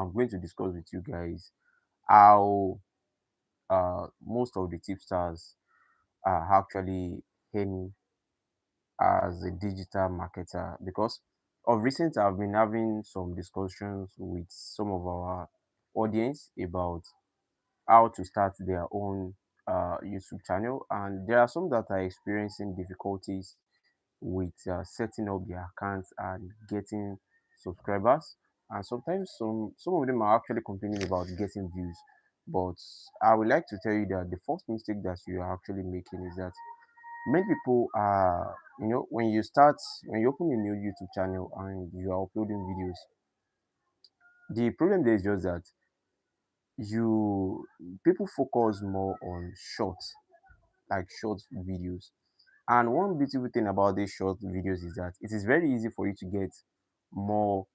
I'm going to discuss with you guys how most of the tipsters are actually earning as a digital marketer, because of recent I've been having some discussions with some of our audience about how to start their own YouTube channel, and there are some that are experiencing difficulties with setting up their accounts and getting subscribers, and sometimes some of them are actually complaining about getting views. But I would like to tell you that the first mistake that you are actually making is that many people are, when you open a new YouTube channel and you are uploading videos, the problem there is just that you people focus more on shorts, like short videos. And one beautiful thing about these short videos is that it is very easy for you to get more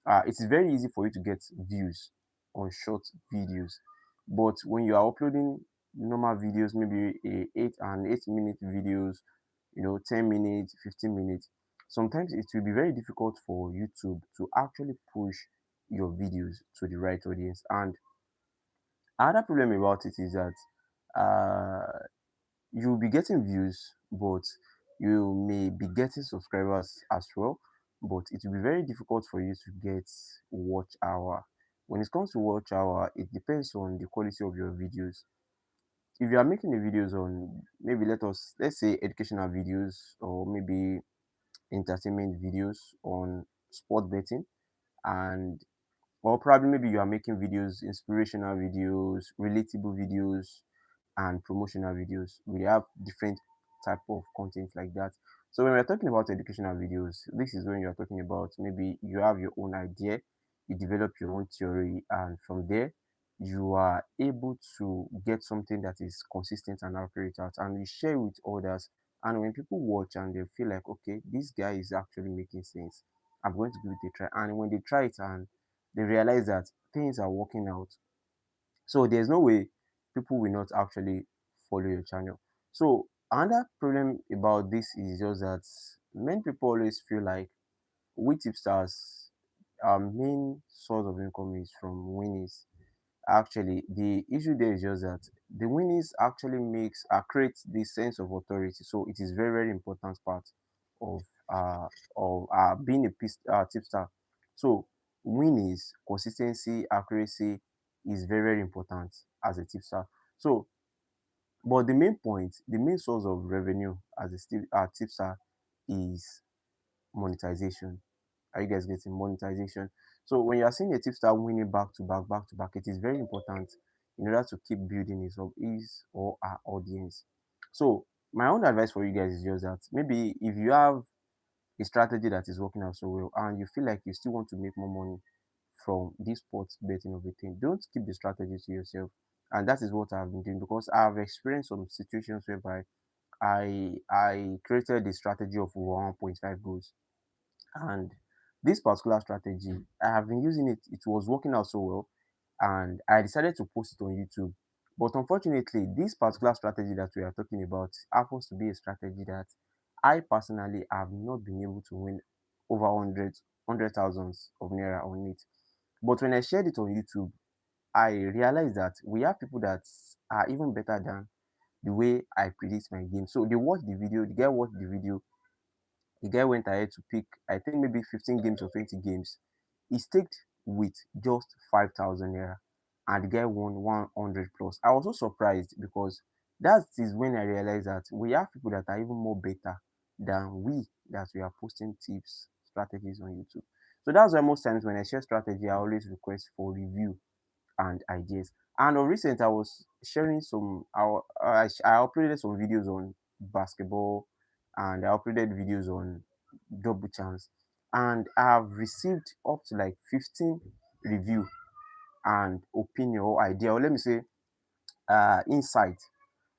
it is very easy for you to get views on short videos. But when you are uploading normal videos, maybe a 8 minute videos, 10 minutes, 15 minutes, sometimes it will be very difficult for YouTube to actually push your videos to the right audience. And another problem about it is that uh you'll be getting views, but you may be getting subscribers as well. But it will be very difficult for you to get watch hour. When it comes to watch hour, it depends on the quality of your videos. If you are making the videos on, maybe let's say educational videos, or maybe entertainment videos on sport betting, and or probably maybe you are making videos, inspirational videos, relatable videos, and promotional videos. We have different type of content like that. So when we're talking about educational videos, this is when you're talking about maybe you have your own idea, you develop your own theory, and from there you are able to get something that is consistent and accurate out, and you share with others. And when people watch and they feel like, okay, this guy is actually making sense, I'm going to give it a try. And when they try it and they realize that things are working out, so there's no way people will not actually follow your channel. So another problem about this is just that many people always feel like we tipsters, our main source of income is from winnings. Actually, the issue there is just that the winnings actually create this sense of authority. So it is very important part of being a tipster. So winnings, consistency, accuracy is very important as a tipster. So, but the main point, the main source of revenue as a tipster is monetization. Are you guys getting monetization? So when you are seeing a tipster winning back to back, it is very important in order to keep building his or her audience. So my own advice for you guys is just that maybe if you have a strategy that is working out so well and you feel like you still want to make more money from this sports betting of a thing, don't keep the strategy to yourself. And that is what I've been doing, because I've experienced some situations whereby I created the strategy of 1.5 goals, and this particular strategy, I have been using it. It was working out so well, and I decided to post it on YouTube. But unfortunately, this particular strategy that we are talking about happens to be a strategy that I personally have not been able to win over hundred thousands of naira on it. But when I shared it on YouTube, I realized that we have people that are even better than the way I predict my game. So they watched the video, the guy watched the video, the guy went ahead to pick, I think maybe 15 games or 20 games. He staked with just 5,000 naira, and the guy won 100 plus. I was so surprised, because that is when I realized that we have people that are even more better than we that we are posting tips, strategies on YouTube. So that's why most times when I share strategy, I always request for review and ideas. And of recent, I was sharing I uploaded some videos on basketball, and I uploaded videos on double chance, and I have received up to like 15 review and opinion or idea, or let me say insight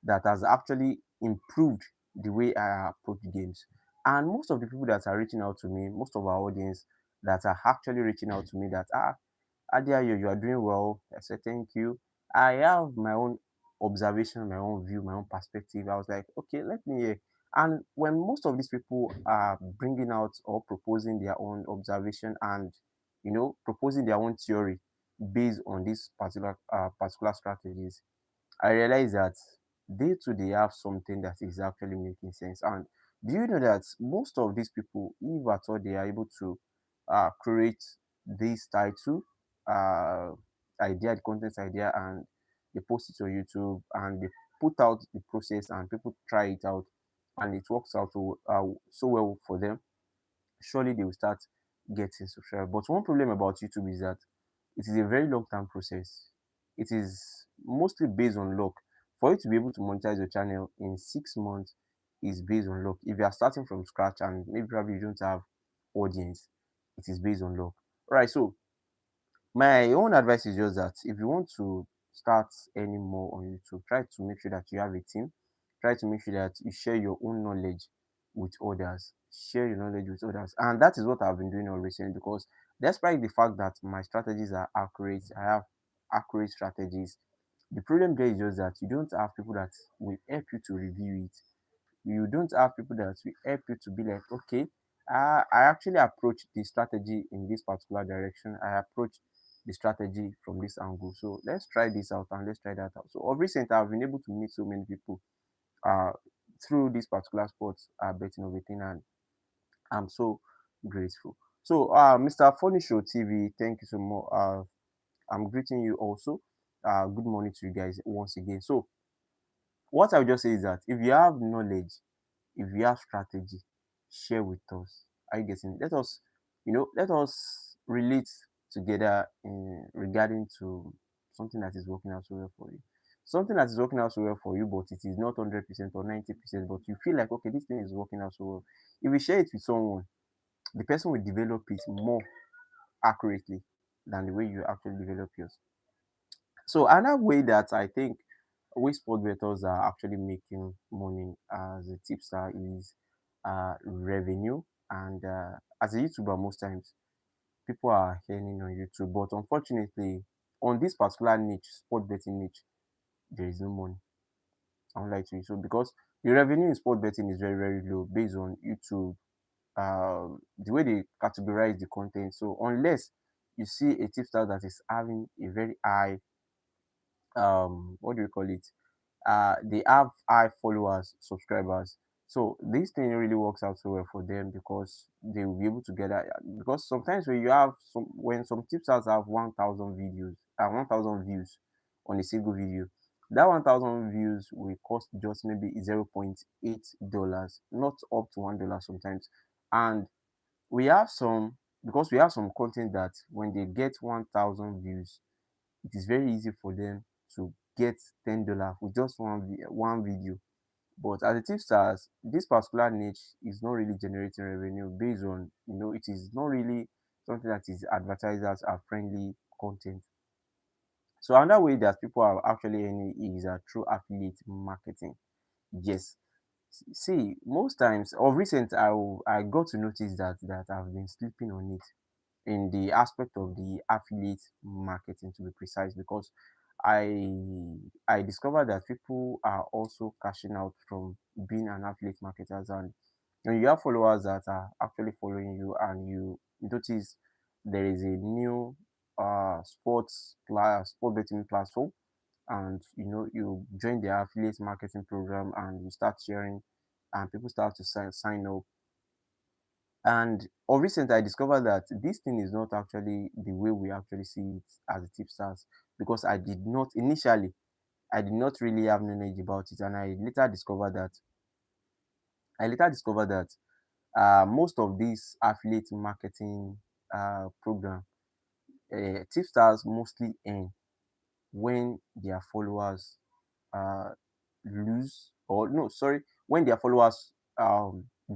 that has actually improved the way I approach games. And most of the people that are reaching out to me, most of our audience that are actually reaching out to me, that Adia, you are doing well. I said, thank you. I have my own observation, my own view, my own perspective. I was like, okay, let me hear. And when most of these people are bringing out or proposing their own observation and, proposing their own theory, based on these particular strategies, I realized that they too they have something that is actually making sense. And do you know that most of these people, if at all they are able to create this title, uh, idea, the content idea, and they post it on YouTube and they put out the process and people try it out and it works out so well for them, surely they will start getting subscribed. But one problem about YouTube is that it is a very long term process. It is mostly based on luck. For you to be able to monetize your channel in 6 months is based on luck. If you are starting from scratch and maybe probably you don't have audience, it is based on luck. All right, so my own advice is just that if you want to start any more on YouTube, try to make sure that you have a team. Try to make sure that you share your own knowledge with others. Share your knowledge with others. And that is what I've been doing all recently because despite the fact that my strategies are accurate, I have accurate strategies. The problem there is just that you don't have people that will help you to review it. You don't have people that will help you to be like, okay, I actually approach the strategy in this particular direction. I approach the strategy from this angle. So let's try this out and let's try that out. So of recent, I've been able to meet so many people uh, through this particular sports betting of thing, and I'm so grateful. So, Mr. Funny Show TV, thank you so much. I'm greeting you also. Good morning to you guys once again. So, what I would just say is that if you have knowledge, if you have strategy, share with us. Are you getting it? Let us relate together in regarding to something that is working out so well for you. Something that is working out so well for you, but it is not 100% or 90%, but you feel like, okay, this thing is working out so well. If you share it with someone, the person will develop it more accurately than the way you actually develop yours. So another way that I think we sport bettors are actually making money as a tipster is revenue. And as a YouTuber, most times people are earning on YouTube, but unfortunately, on this particular niche, sport betting niche, there is no money. I won't lie to you. So because the revenue in sport betting is very very low based on YouTube, the way they categorize the content. So unless you see a tipster that is having a very high what do you call it, they have high followers, subscribers. So this thing really works out so well for them because they will be able to get that. Because sometimes when some tipsters have 1,000 videos and 1,000 views on a single video, that 1,000 views will cost just maybe $0.8, not up to $1 sometimes. And we have some because we have some content that when they get 1,000 views, it is very easy for them to get $10 with just one video. But as a tipsters, this particular niche is not really generating revenue based on, it is not really something that is advertisers are friendly content. So another way that people are actually earning is through affiliate marketing. Yes. See, most times of recent, I got to notice that I've been sleeping on it in the aspect of the affiliate marketing, to be precise, because I I discovered that people are also cashing out from being an affiliate marketers, and when you have followers that are actually following you and you notice there is a new sport betting platform, and you join the affiliate marketing program and you start sharing and people start to sign up. And of recent, I discovered that this thing is not actually the way we actually see it as a tipsters, because I did not really have knowledge about it, and I later discovered that most of these affiliate marketing program, tipsters mostly earn when their followers uh, lose, or no, sorry, when their followers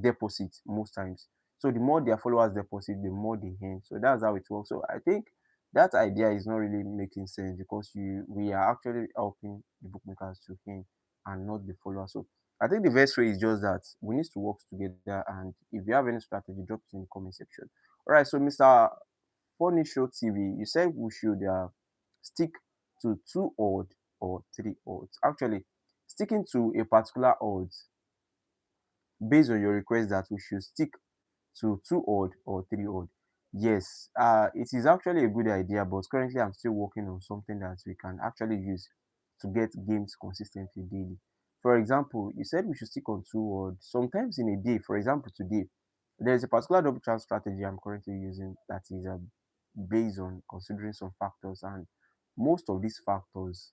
deposit most times. So the more their followers deposit, the more they earn. So that's how it works. So I think that idea is not really making sense because we are actually helping the bookmakers to earn and not the followers. So I think the best way is just that we need to work together. And if you have any strategy, drop it in the comment section. All right. So Mr. Funny Show TV, you said we should stick to two odd or three odds. Actually, sticking to a particular odds based on your request that we should stick to two odd or three odd. Yes, it is actually a good idea, but currently I'm still working on something that we can actually use to get games consistently daily. For example, you said we should stick on two words. Sometimes in a day, for example, today, there is a particular double chance strategy I'm currently using that is based on considering some factors, and most of these factors,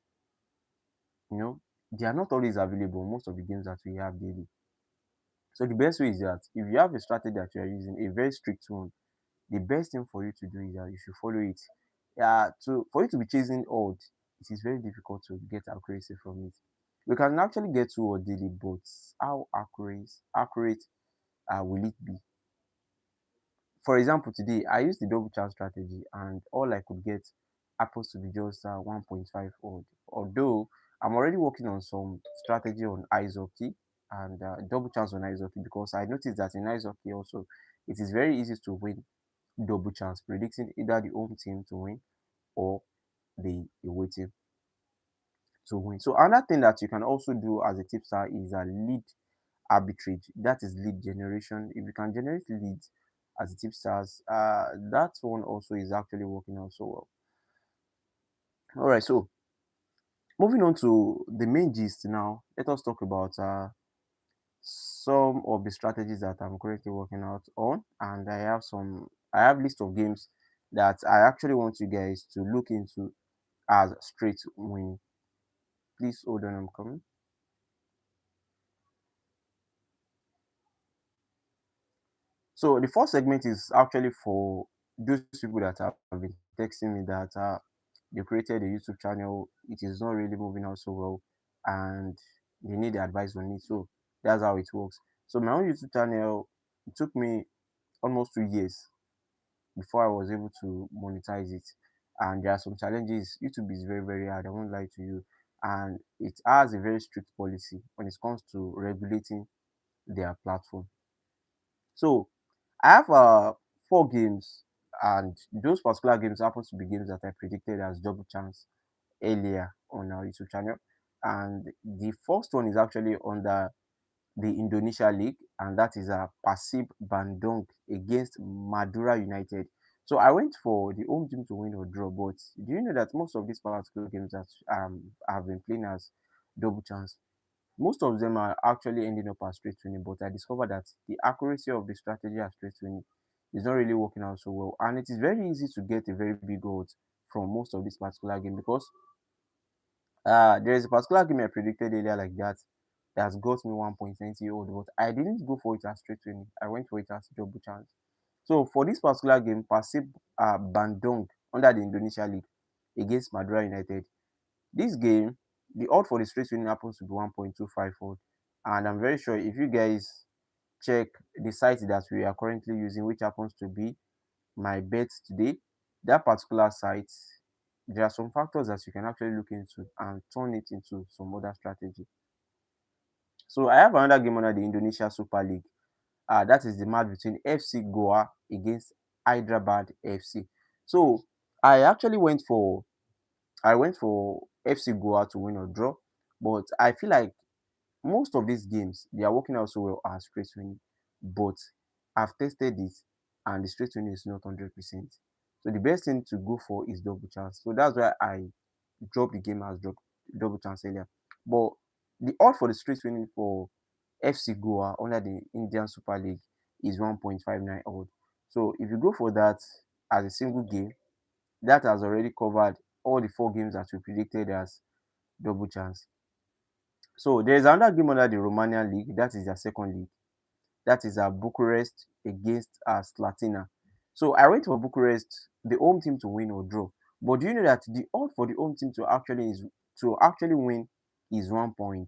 you know, they are not always available in most of the games that we have daily. So the best way is that if you have a strategy that you are using, a very strict one, the best thing for you to do is that you should follow it. To for you to be chasing odd, it is very difficult to get accuracy from it. We can actually get to odd daily, but how accurate will it be? For example, today I used the double chance strategy, and all I could get happens to be just 1.5 odd. Although I'm already working on some strategy on ice hockey and double chance on ice hockey, because I noticed that in ice hockey also it is very easy to win double chance, predicting either the home team to win or the away team to win. So another thing that you can also do as a tipster is a lead arbitrage. That is lead generation. If you can generate leads as a tipsters, that one also is actually working out so well. All right, so moving on to the main gist now, let us talk about some of the strategies that I'm currently working out on, and I have list of games that I actually want you guys to look into as straight win. Please hold on, I'm coming. So the first segment is actually for those people that have been texting me that they created a YouTube channel, it is not really moving out so well, and they need advice on it. So that's how it works. So my own YouTube channel, it took me almost 2 years before I was able to monetize it. And there are some challenges. YouTube is very, very hard. I won't lie to you. And it has a very strict policy when it comes to regulating their platform. So I have 4 games, and those particular games happen to be games that I predicted as double chance earlier on our YouTube channel. And the first one is actually under the Indonesia League, and that is a Persib Bandung against Madura United. So I went for the home team to win or draw, but do you know that most of these particular games that I've been playing as double chance, most of them are actually ending up as straight winning, but I discovered that the accuracy of the strategy as straight winning is not really working out so well. And it is very easy to get a very big odds from most of this particular game, because there is a particular game I predicted earlier like that that has got me 1.20 odd, but I didn't go for it as straight winning. I went for it as double chance. So for this particular game, Persib Bandung under the Indonesia League against Madura United, this game, the odd for the straight winning happens to be 1.25 odd. And I'm very sure if you guys check the site that we are currently using, which happens to be my bet today, that particular site, there are some factors that you can actually look into and turn it into some other strategy. So I have another game under the Indonesia Super League. That is the match between FC Goa against Hyderabad FC. So I actually went for FC Goa to win or draw, but I feel like most of these games they are working out so well as straight winning, but I've tested it and the straight winning is not 100%. So the best thing to go for is double chance. So that's why I dropped the game as double chance earlier. But the odd for the straight winning for FC Goa under the Indian Super League is 1.59 odd. So if you go for that as a single game, that has already covered all the 4 games that we predicted as double chance. So there's another game under the Romanian League, that is their second league. That is Bucharest against Slatina. So I went for Bucharest, the home team to win or draw. But do you know that the odd for the home team to actually win is 1.85,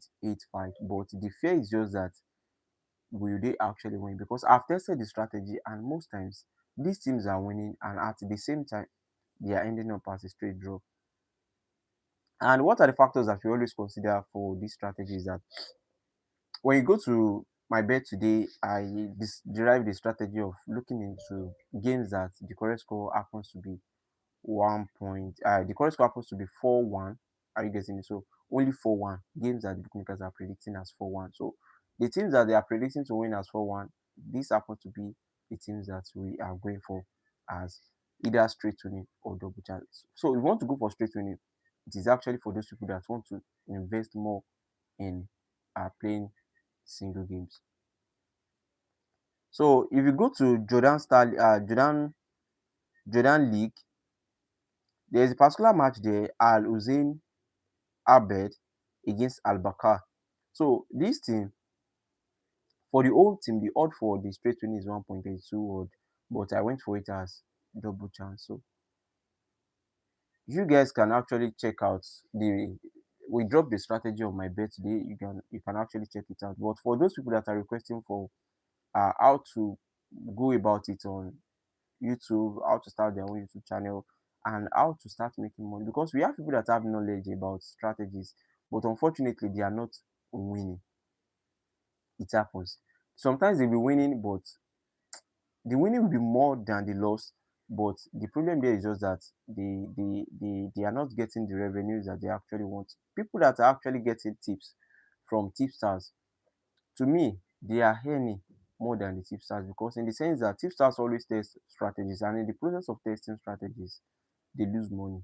but the fear is just that will they actually win? Because I've tested the strategy, and most times these teams are winning, and at the same time they are ending up as a straight draw. And what are the factors that we always consider for this strategy is that when you go to my bet today, I derived the strategy of looking into games that the correct score happens to be 1 point. The correct score happens to be 4-1. Are you getting it? So only 4-1 games that the bookmakers are predicting as 4-1. So the teams that they are predicting to win as 4-1, these happen to be the teams that we are going for. as either straight winning or double chance. So if you want to go for straight winning, it is actually for those people that want to invest more in playing single games. So if you go to Jordan League, there's a particular match there, Al Hussein Abed against Al Bakar. So this team, for the old team, the odd for the straight win is 1.82 odd, but I went for it as double chance. So you guys can actually check out the we dropped the strategy on my bet today. You can actually check it out. But for those people that are requesting for how to go about it on YouTube, how to start their own YouTube channel, and how to start making money, because we have people that have knowledge about strategies, but unfortunately they are not winning. It happens. Sometimes they'll be winning, but the winning will be more than the loss. But the problem there is just that they are not getting the revenues that they actually want. People that are actually getting tips from tipsters, to me, they are earning more than the tipsters, because in the sense that tipsters always test strategies, and in the process of testing strategies, they lose money.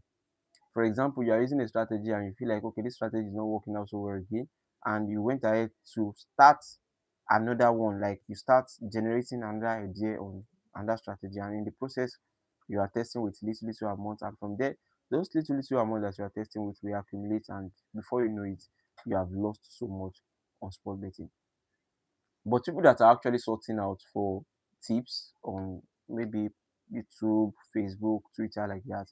For example, you are using a strategy and you feel like, okay, this strategy is not working out so well again, and you went ahead to start another one, like you start generating another idea on another strategy, and in the process, you are testing with little amount, and from there, those little amount that you are testing with will accumulate, and before you know it, you have lost so much on sport betting. But people that are actually sorting out for tips on maybe YouTube, Facebook, Twitter, like that,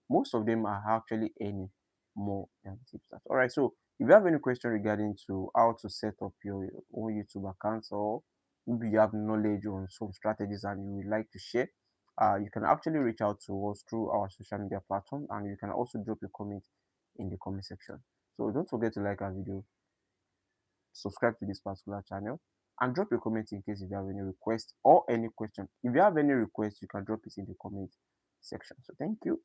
most of them are actually earning more than tipsters. All right, so if you have any question regarding to how to set up your own YouTube accounts, or maybe you have knowledge on some strategies and you would like to share, you can actually reach out to us through our social media platform, and you can also drop a comment in the comment section. So don't forget to like our video, subscribe to this particular channel, and drop a comment in case if you have any request or any question. If you have any request, you can drop it in the comment section. So thank you.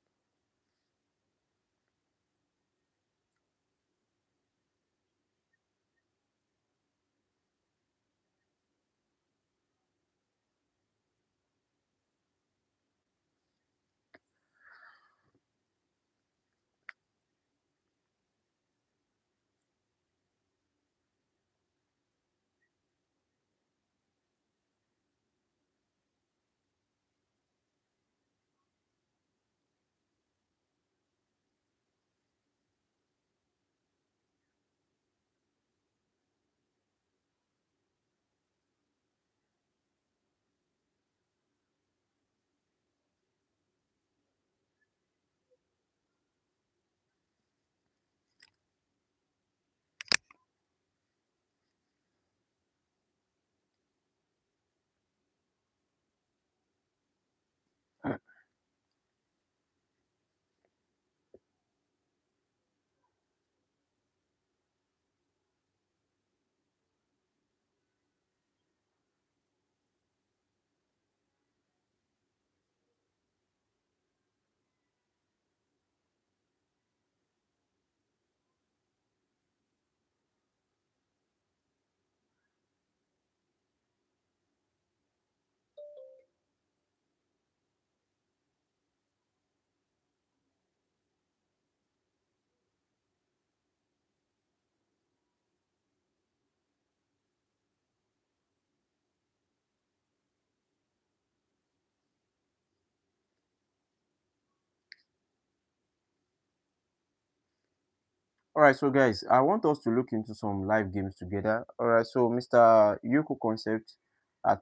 All right, so guys, I want us to look into some live games together. All right, so Mr. Yuko Concept,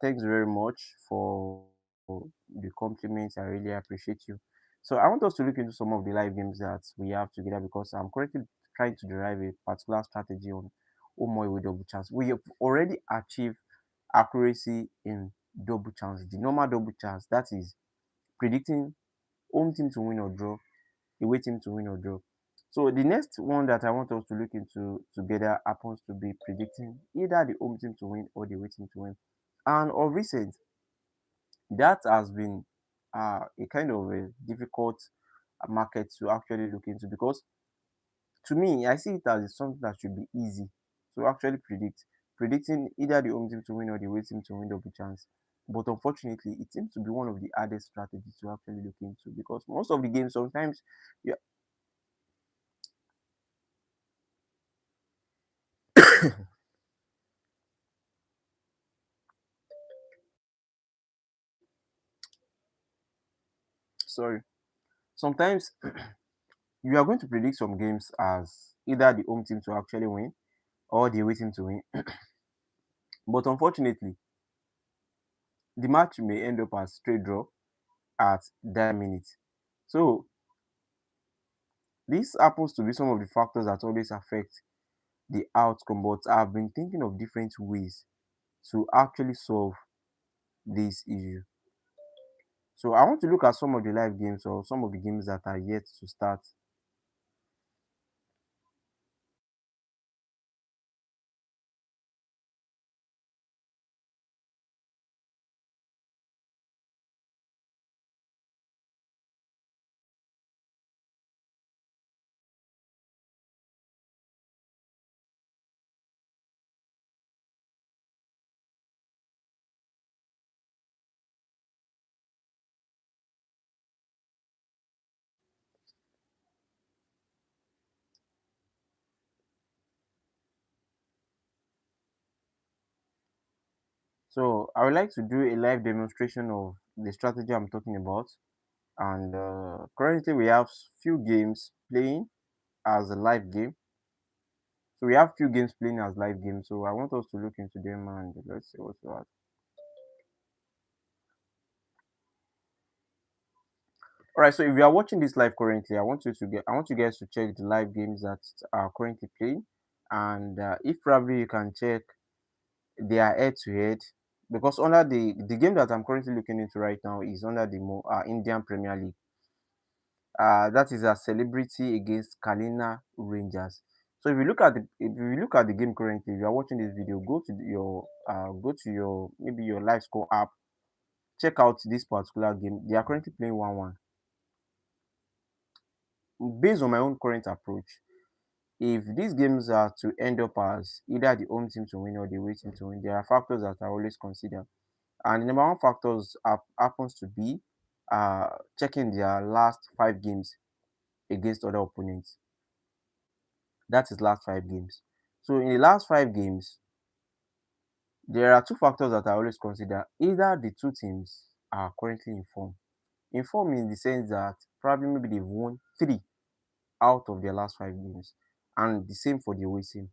thanks very much for the compliments. I really appreciate you. So I want us to look into some of the live games that we have together, because I'm currently trying to derive a particular strategy on Omoy with double chance. We have already achieved accuracy in double chance, the normal double chance, that is predicting home team to win or draw, away team to win or draw. So the next one that I want us to look into together happens to be predicting either the home team to win or the away team to win. And of recent, that has been a kind of a difficult market to actually look into, because to me, I see it as something that should be easy to actually predict. Predicting either the home team to win or the away team to win double chance. But unfortunately, it seems to be one of the hardest strategies to actually look into, because most of the games sometimes, yeah, sorry, sometimes you are going to predict some games as either the home team to actually win or the away team to win. But unfortunately, the match may end up as straight draw at that minute. So this happens to be some of the factors that always affect the outcome. But I've been thinking of different ways to actually solve this issue. So I want to look at some of the live games or some of the games that are yet to start. So I would like to do a live demonstration of the strategy I'm talking about. And currently we have few games playing as a live game. So we have few games playing as live games. So I want us to look into them and let's see what's what. All right. So if you are watching this live currently, I want you guys to check the live games that are currently playing, and if probably you can check their head to head, because under the game that I'm currently looking into right now is under the Indian Premier League. That is a celebrity against Kalina Rangers. So if you look at the game currently, if you are watching this video, go to your maybe your live score app, check out this particular game. They are currently playing 1-1. Based on my own current approach, if these games are to end up as either the home team to win or the away team to win, there are factors that I always consider. And the number one factors happens to be checking their last 5 games against other opponents. That is last 5 games. So in the last 5 games, there are two factors that I always consider. Either the two teams are currently in form. In form in the sense that probably maybe they've won 3 out of their last 5 games. And the same for the away team.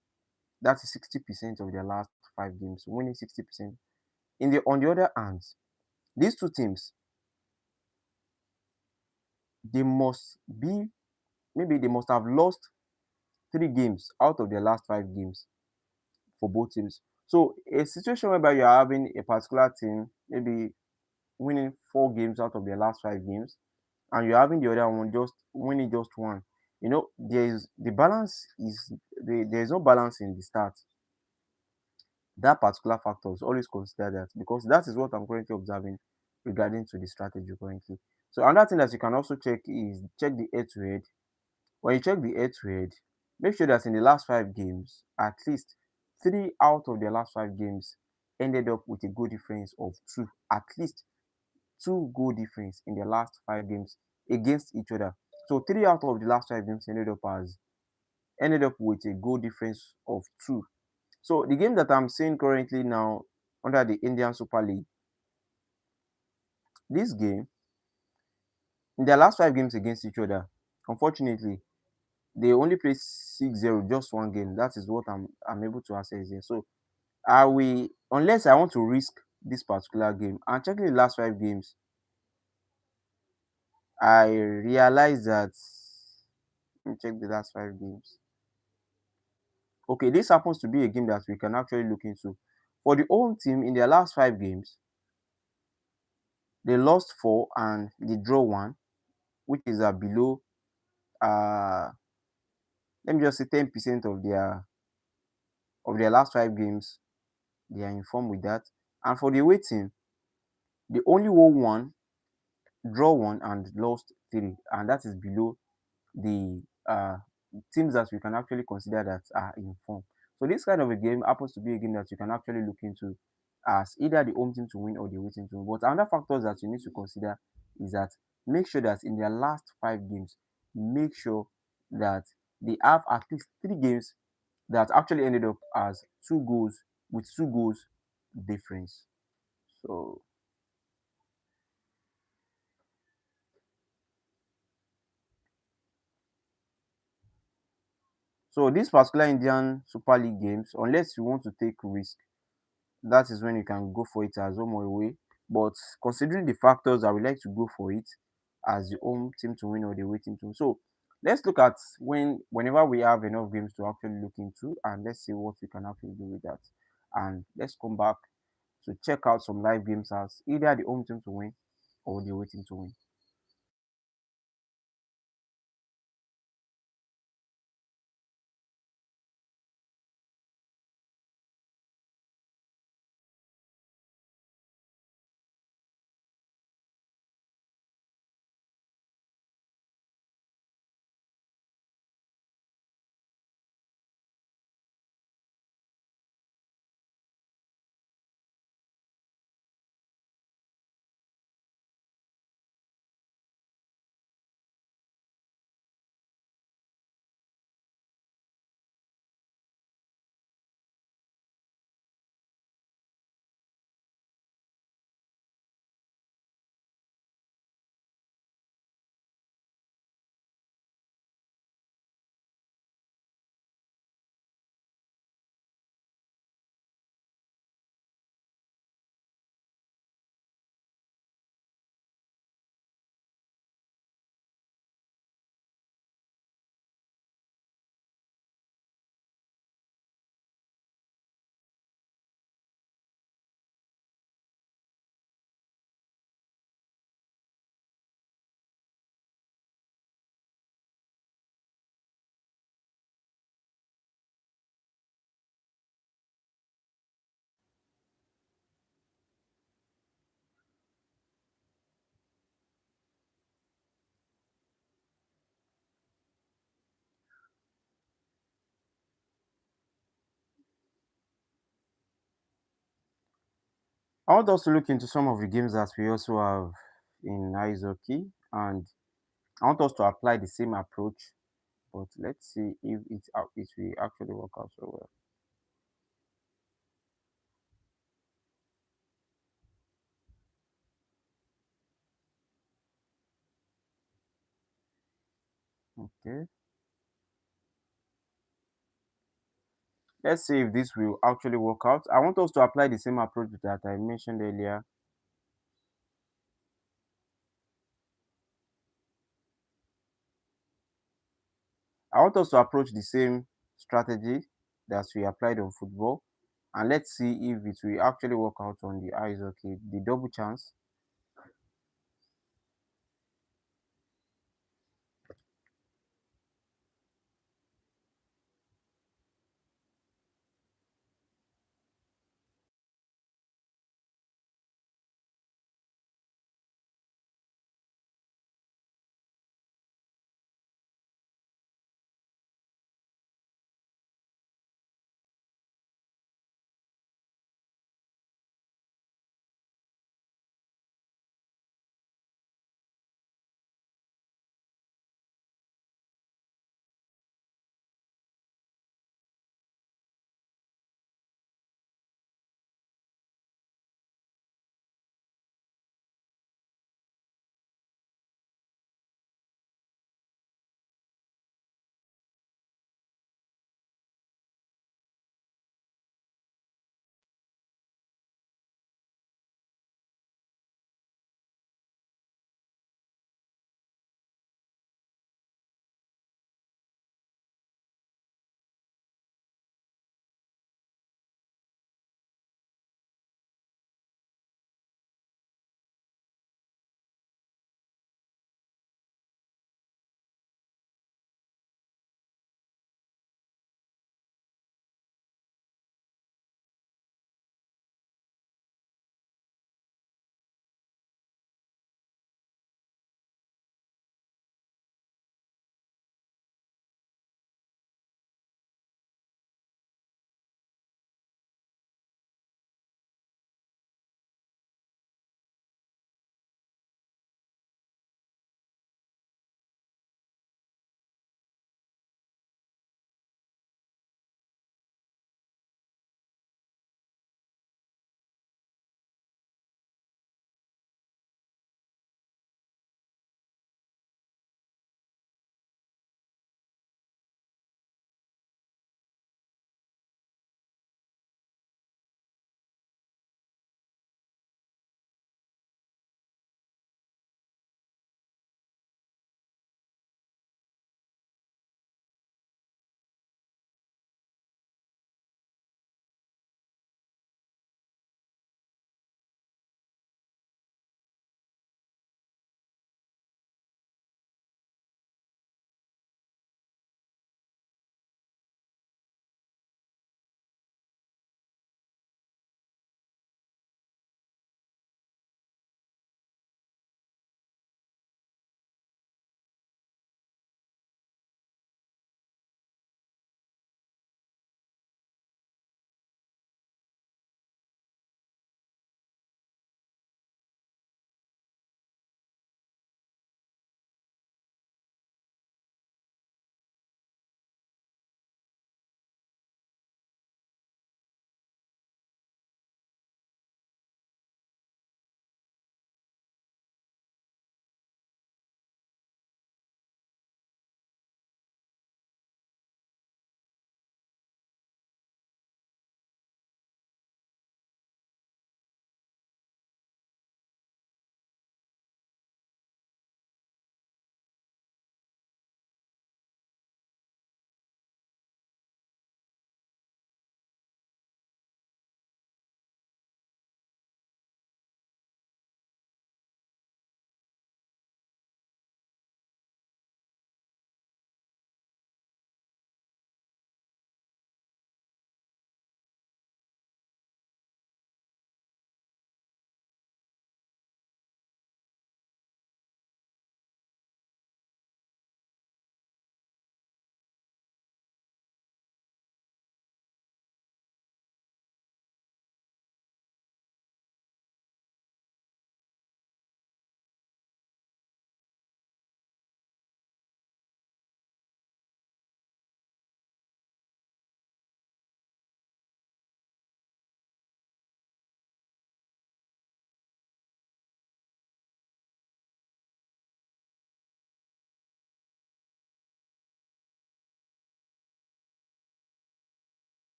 That is 60% of their last 5 games, winning 60%. On the other hand, these two teams, they must be maybe they must have lost 3 games out of their last 5 games for both teams. So a situation whereby you're having a particular team maybe winning 4 games out of their last 5 games, and you're having the other one just winning just one. There's the balance is there's no balance in the start. That particular factor is always consider that, because that is what I'm currently observing regarding to the strategy currently. So another thing that you can also check is check the head to head. When you check the head to head, make sure that in the last 5 games, at least 3 out of the last 5 games ended up with a goal difference of two. At least 2 goal difference in the last 5 games against each other. So 3 out of the last 5 games ended up with a goal difference of two. So the game that I'm seeing currently now under the Indian Super League, this game in their last 5 games against each other, unfortunately, they only played 6-0, just one game. That is what I'm able to access here. So I will, unless I want to risk this particular game and checking the last 5 games, I realize that, let me check the last 5 games. Okay, this happens to be a game that we can actually look into. For the home team in their last 5 games, they lost 4 and they draw 1, which is below let me just say 10% of their last 5 games. They are informed with that. And for the away team, they only won one, draw one, and lost 3, and that is below the teams that we can actually consider that are in form. So this kind of a game happens to be a game that you can actually look into as either the home team to win or the away team to win. But another factors that you need to consider is that make sure that in their last 5 games, make sure that they have at least 3 games that actually ended up as 2 goals with 2 goals difference. So this particular Indian Super League games, unless you want to take risk, that is when you can go for it as home or away. But considering the factors, I would like to go for it as the home team to win or the away team to win. So let's look at whenever we have enough games to actually look into, and let's see what we can actually do with that. And let's come back to check out some live games as either the home team to win or the away team to win. I want us to look into some of the games that we also have in ice hockey, and I want us to apply the same approach. But let's see if it will actually work out so well. Okay, let's see if this will actually work out. I want us to apply the same approach that I mentioned earlier. I want us to approach the same strategy that we applied on football, and let's see if it will actually work out on the ice hockey. The double chance.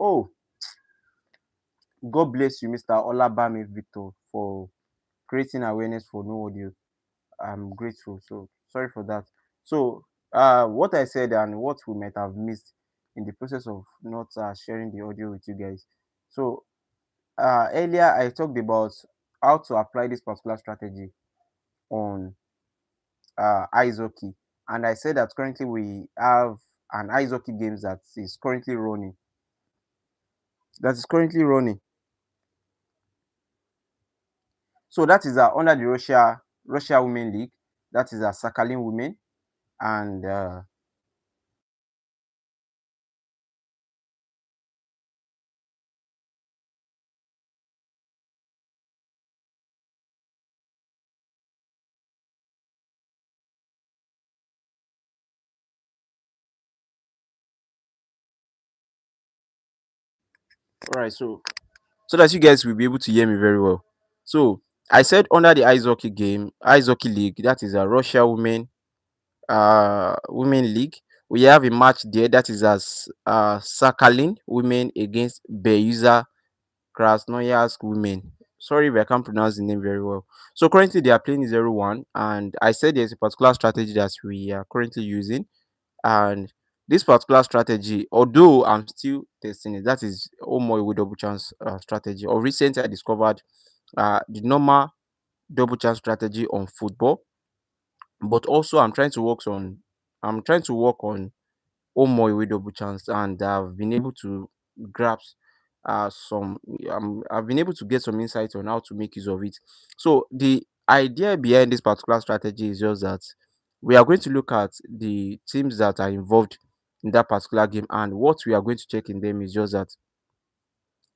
Oh, God bless you, Mr. Olabami Victor, for creating awareness for no audio. I'm grateful. So sorry for that. So what I said and what we might have missed in the process of not sharing the audio with you guys. So earlier I talked about how to apply this particular strategy on ice hockey, and I said that currently we have an ice hockey games that is currently running. That is currently running. So that is under the Russia Women League. That is Sakhalin Women, and all right. So that you guys will be able to hear me very well. So I said under the ice hockey league, that is a Russia women league. We have a match there that is as Sakhalin women against Beyuza Krasnoyarsk women. Sorry if I can't pronounce the name very well. So currently they are playing 0-1, and I said there's a particular strategy that we are currently using, and this particular strategy, although I'm still testing it, that is Omo with double chance strategy. Or recently I discovered the normal double chance strategy on football, but also I'm trying to work on Omo with double chance, and I've been able to grasp some I've been able to get some insight on how to make use of it. So the idea behind this particular strategy is just that we are going to look at the teams that are involved in that particular game, and what we are going to check in them is just that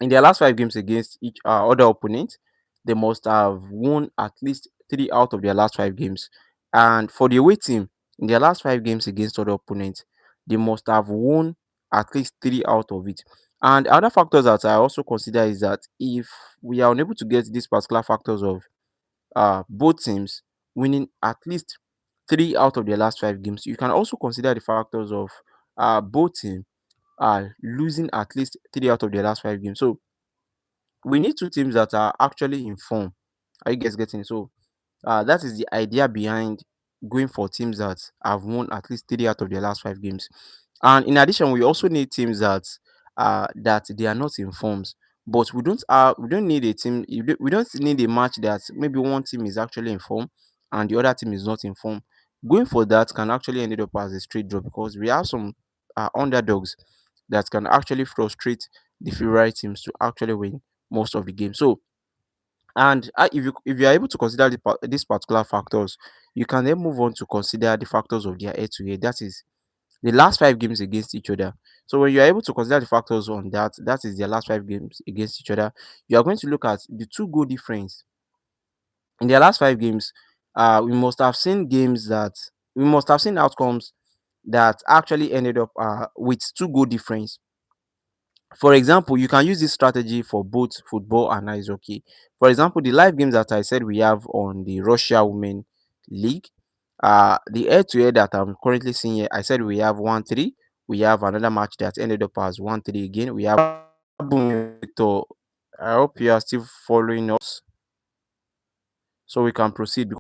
in their last 5 games against each other opponent, they must have won at least 3 out of their last 5 games. And for the away team, in their last 5 games against other opponents, they must have won at least 3 out of it. And other factors that I also consider is that if we are unable to get these particular factors of both teams winning at least 3 out of their last 5 games, you can also consider the factors of both teams losing at least 3 out of their last 5 games. So we need two teams that are actually in form. Are you guys getting it? So that is the idea behind going for teams that have won at least 3 out of their last 5 games. And in addition, we also need teams that they are not in forms. But we don't need a team. We don't need a match that maybe one team is actually in form and the other team is not in form. Going for that can actually end up as a straight draw because we have some underdogs that can actually frustrate the favorite teams to actually win most of the game. So, and if you are able to consider these particular factors, you can then move on to consider the factors of their head to head. That is the last 5 games against each other. So when you are able to consider the factors on that, that is their last 5 games against each other. You are going to look at the two goal difference in their last 5 games. We must have seen outcomes that actually ended up with two goal difference. For example, you can use this strategy for both football and ice hockey. For example, the live games that I said we have on the Russia Women League, the head to head that I'm currently seeing here, I said we have 1-3. We have another match that ended up as 1-3 again. We have Victor. I hope you are still following us so we can proceed.